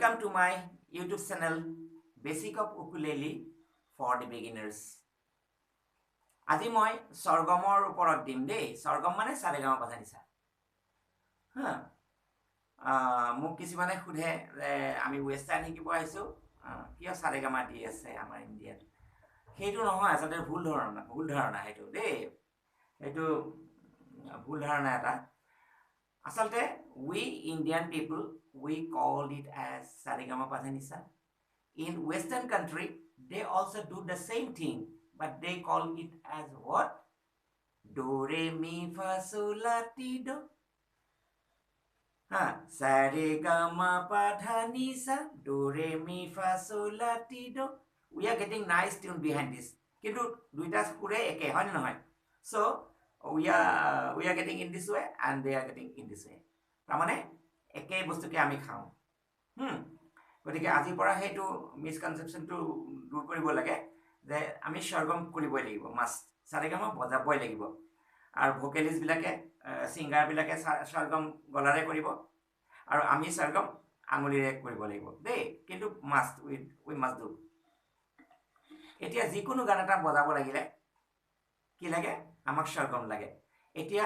Welcome to my YouTube channel, Basic of Ukulele for the Beginners. আজি মই সৰগমৰ ওপৰত দিম দেই সরগম মানে সারেগামা পাধানিসা হ্যাঁ মোক কিছুমানে সুধে যে আমি ওয়েস্টার্ন শিকিব আহিছো কিয় সারেগামা দি আছে আমাৰ ইণ্ডিয়াত সেইটো নহয় আসলে ভুল ধাৰণা সেইটো দেই সেইটো ভুল ধাৰণা এটা আসলতে we Indian people we called it as sarigama pathanisa. In Western country they also do the same thing, but they call it as what? Do re mi fa sol la ti do. Sarigama pathanisa do re mi fa sol la ti do. We are getting nice tune behind this. Kintu duita sure eke hoy na hoy. So we are getting in this way and they are getting in this way. Tamane eke bostu ke ami khao. গতিকে আজি পৰা হেতু misconception two দূৰ কৰিব লাগে যে আমি সৰগম কৰিবই লাগিব মাস্ট সাৰেগামা বজাবই লাগিব আৰু ভোকেলিস্ট বিলাকে সিঙ্গাৰ বিলাকে সৰগম গলাৰে কৰিব আৰু আমি সৰগম আঙুলিৰে কৰিব লাগিব দেই কিন্তু মাস্ট উই মাস্ট ডু এতিয়া যিকোনো গান এটা বজাব লাগিলে কি লাগে আমাক সরগম লাগে এতিয়া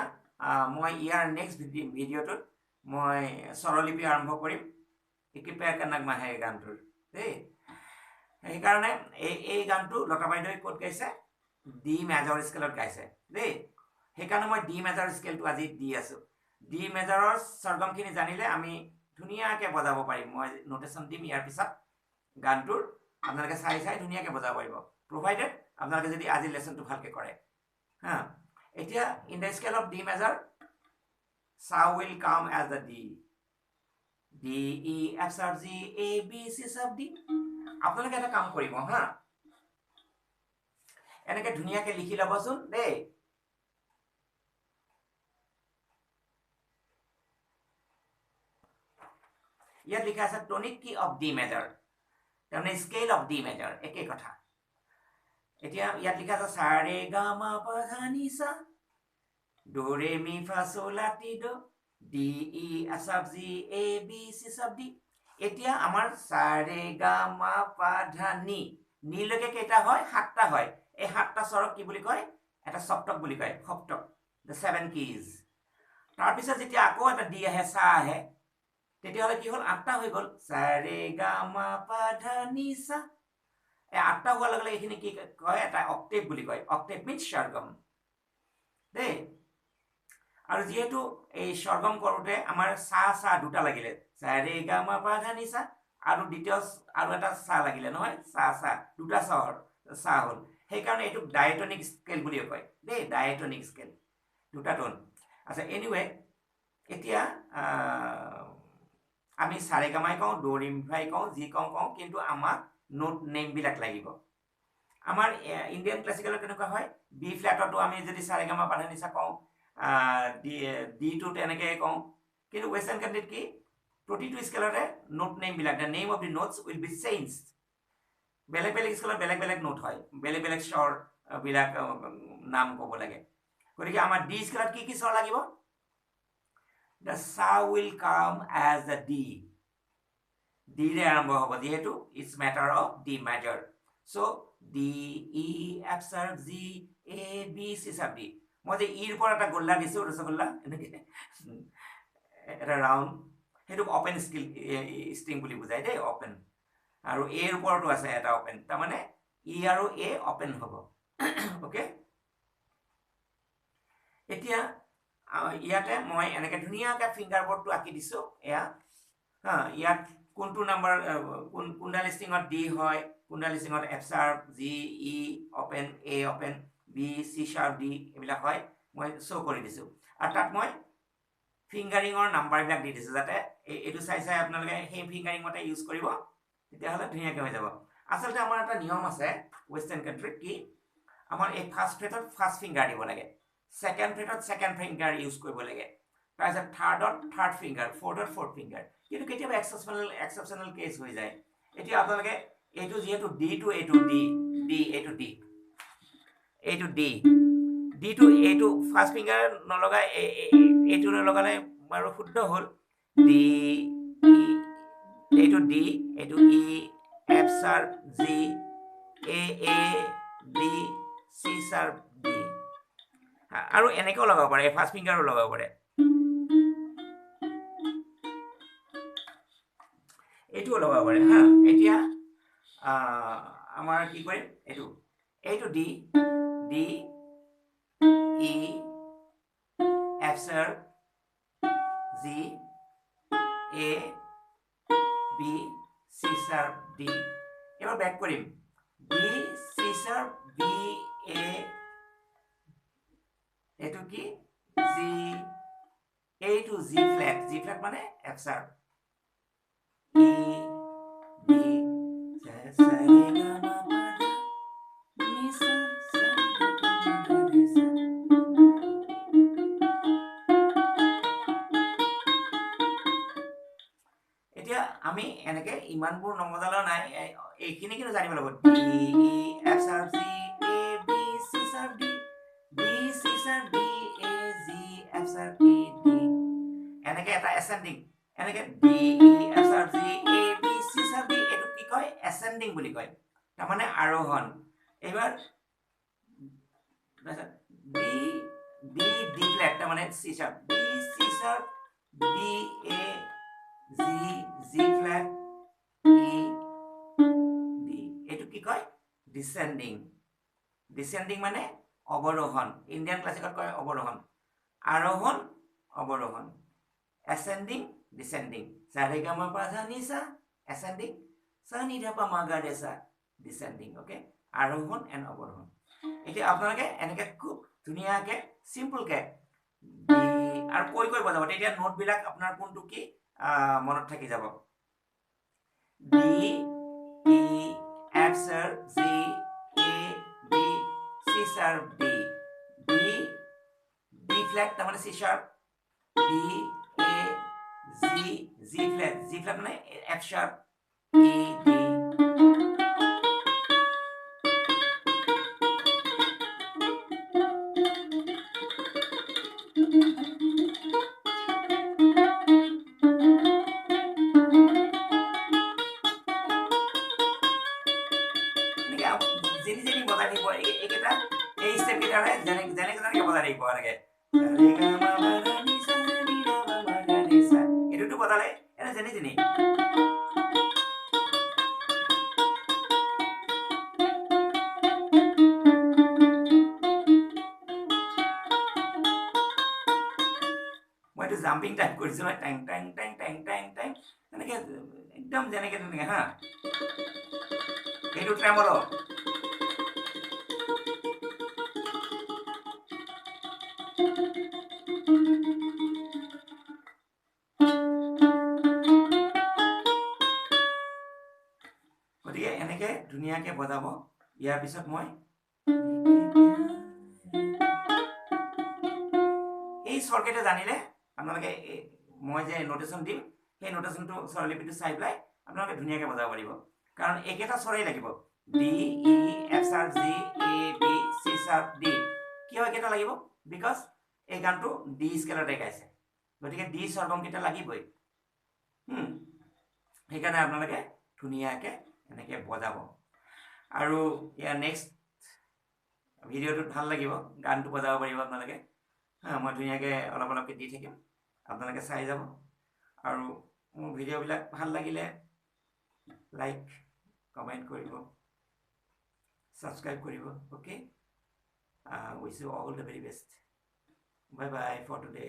মই ইয়াৰ নেক্সট ভিডিঅ'টোত মই স্বৰলিপি আৰম্ভ কৰিম Ikipaya kanak mahe gantur. Hey karane এই গানটো লতা বাইদেউই কোট গাইছে ডি মেজৰ স্কেলত গাইছে দেই হেকাৰণে মই ডি মেজৰ স্কেলটো আজি দি আছো ডি মেজৰৰ সৰগমখিনি জানিলে আমি ধুনিয়াকে বজাব পাৰিম মই নোটেশন দিম ইয়াৰ পিছত গানটোৰ আপোনালোকে চাই ধুনিয়াকে বজাব পাৰিব প্ৰভাইডেড আপোনালোকে যদি আজি লেসনটো ভালকে কৰে এতিয়া in the scale of D major সা will come as the D D, E, F sub G, A, B, C sub D. আপোনালোকে এটা কাম কৰিব এনেকে ধুনিয়াকে লিখি লবচোন দেই ইয়াত লিখা আছে টনিক কি অফ ডি মেজৰ তাৰমানে স্কেল অফ ডি মেজৰ একে কথা এতিয়া ইয়াত লিখা আছে সা ৰে গা মা পা ধা নি সা do re mi fa sol la ti do D, E, F sub G, A, B, C sub D. এতিয়া আমাৰ সাৰেগামা পাধা নি নিলৈকে কেইটা হয় সাতটা হয় এই সাতটা স্বৰক কি বুলি কয় এটা সপ্তক বুলি কয় সপ্তক the seven keys তাৰ পিছত যেতিয়া আকৌ এটা ডি আহে সা আহে তেতিয়া হলে কি হল আঠটা হৈ গল সারেগামা পাধা নি সা এই আঠটা হোৱাৰ লগে লগে এখিনি কি কয় এটা অক্টেভ বুলি কয় অক্টেভ মিন্স সরগম দেই আৰু যেহেতু এই সৰগম কৰোতে আমাৰ সা দুটা লাগিলে সাৰেগামা পাধা নি সা আৰু দ্বিতীয় আৰু এটা সা লাগিলে নহয় সা দুটা সা হল সেই কাৰণে এটো ডায়াটনিক স্কেল বুলি কয় দেই ডায়াটনিক স্কেল দুটা টোন আচ্ছা এনিৱে এতিয়া আমি সারেগামাই কওঁ do re mi fa কওঁ জি কওঁ কিন্তু আমাক নোট নেম বিলাক লাগিব আমাৰ ইন্ডিয়ান ক্লাসিক্যালত কেনেকুৱা হয় বি ফ্ল্যাটটো আমি যদি সারেগামা পাধা নি সা কওঁ ডি টু তেনেকে কওঁ কিন্তু ওয়েস্টার্ন কান্ট্রিত কি প্ৰতিটো স্কেলৰে নোট নেম বিলাক the name of the notes will be changed বেলেগ স্কেলত বেলেগ নোট হয় বেলেগ স্বৰ বিলাক নাম ক'ব লাগে গতিকে আমাৰ ডি স্কেলত কি স্বৰ লাগিব the sa will come as the d ৰে আৰম্ভ হ'ব যেহেতু it's matter of d major so D, E, F sub G, A, B, C sub D মই যে ইৰ পৰা এটা গোল্লা দিছো ৰসগোল্লা এনেকে এটা ৰাউন্ড হেতু ওপেন স্ট্ৰিং বুলি বুজায় দেই ওপেন আৰু এৰ ওপৰটো আছে এটা ওপেন তাৰ মানে ই আৰু এ ওপেন হ'ব ওকে এতিয়া ইয়াতে মই এনেকে ধুনিয়াকে ফিংগাৰ বোৰ্ডটো আঁকি দিছো এয়া ইয়াত কোনটো নাম্বাৰ কোনডাল স্ট্ৰিঙত ডি হয় কোনডাল স্ট্ৰিঙত এফ শাৰ্প জি ই ওপেন এ ওপেন বি সি শাৰ্প ডি এবিলাক হয় মই শো কৰি দিছো আৰু তাত মই ফিংগাৰিঙৰ নাম্বাৰ বিলাক দি দিছো যাতে এটো চাই আপোনালোকে সেই ফিংগাৰিং মতে ইউজ কৰিব তেতিয়া হলে ধুনিয়াকে হৈ যাব আসলতে আমাৰ এটা নিয়ম আছে ওয়েস্টাৰ্ন কান্ট্ৰিত কি আমাৰ এই ফাৰ্স্ট ফ্ৰেটত ফাৰ্স্ট ফিংগাৰ দিব লাগে সেকেন্ড ফ্ৰেটত সেকেন্ড ফিংগাৰ ইউজ কৰিব লাগে তাৰপিছত থাৰ্ডত থাৰ্ড ফিংগাৰ ফোৰ্থত ফোৰ্থ ফিংগাৰ কিন্তু কেতিয়াবা এক্সেপশনাল কেস হৈ যায় এতিয়া আপোনালোকে এইটো যেহেতু ডি টু এইটো ডি এইটো ডি ডি টু এইটো ফাৰ্স্ট ফিংগাৰ নলগাই এইটো নলগালে বাৰু শুদ্ধ হল ডি এইটো D, এইটো E, F sharp, G, A, D, C sharp, D. আৰু এনেকেও লগাব পাৰে, ফাৰ্ষ্ট ফিংগাৰো লগাব পাৰে। এইটোও লগাব পাৰে হা। এতিয়া আমাৰ কি কৰিম, এইটো D, E, F sharp, G, A, B, C sharp, D. এবার ব্যাক কৰিম, B, C sharp, B, A, এইটো কি G, এইটো G flat, G flat মানে F sharp, E, B, sa re ga ma pa dha ni sa sa ni da pa ma ga re sa. এতিয়া আমি এনেকে ইমানবোৰ নবজালেও নাই, এইখিনি কিন্তু জানিব লাগিব। D, E, F sharp, G, A, B, C sharp, D, B, C sharp, D, A, G, F sharp, E, D. এনেকে এটা এসেন্ডিং, এনেকে D, E, F sharp, G, A, B, C sharp, D, এইটো কি কয়, ascending বুলি কয়, তাৰমানে আৰোহণ। এইবাৰ D, D flat, তাৰমানে C sharp, D, C sharp, B, A, G flat, E, D. এইটো কি কয়, ডিসেন্ডিং। ডিসেন্ডিং মানে অৱৰোহণ, ইণ্ডিয়ান ক্লাছিকেলত কয় অৱৰোহণ। আৰোহণ, অৱৰোহণ। ascending, descending. Sa re ga ma pa dha ni sa, ascending. Sa ni da pa ma ga re sa, descending. Okay? আৰোহণ and অৱৰোহণ। এতিয়া আপোনালোকে এনেকে খুব ধুনীয়াকে চিম্পলকে আৰু কৈ কৈ বজাব, তেতিয়া নোটবিলাক আপোনাৰ কোনটো কি মনত থাকি যাব। D, E, F sharp, G, A, B, C sharp, D. D flat তাৰমানে C sharp, B, A, G flat মানে F sharp, E, D. যেনি বজাই থাকিব, এইকেইটা এই ষ্টেপ কেইটাৰে যেনেকে বজাই থাকিব এনেকে। এইটোতো বজালে এনে যেনি মই এইটো জাম্পিং টাইপ কৰিছো নহয়, টেং টেং টেং টেং টেং টেং এনেকে একদম যেনেকে তেনেকে হা। এইটো ট্ৰেমলো। গতিকে এনেকে ধুনীয়াকে বজাব। ইয়াৰ পিছত মই এই স্বৰকেইটা জানিলে আপোনালোকে মই যে নোটেশ্যন দিম, সেই নোটেশ্যনটো স্বৰলিপিটো চাই পেলাই আপোনালোকে ধুনীয়াকে বজাব পাৰিব। কাৰণ একেটা স্বৰেই লাগিব, D, E, F sharp, G, A, B, C sharp, D. কিয় একেটা লাগিব? বিকজ এই গানটো D স্কেলতে গাইছে, গতিকে D স্বৰগমকেইটা লাগিবই। সেইকাৰণে আপোনালোকে ধুনীয়াকে এনেকে বজাব। আৰু ইয়াৰ নেক্সট ভিডিঅ'টোত ভাল লাগিব, গানটো বজাব পাৰিব আপোনালোকে। মই ধুনীয়াকৈ অলপকৈ দি থাকিম, আপোনালোকে চাই যাব। আৰু মোৰ ভিডিঅ'বিলাক ভাল লাগিলে লাইক কমেণ্ট কৰিব, ছাবস্ক্ৰাইব কৰিব। Okay, wish you all the very best. Bye bye for today.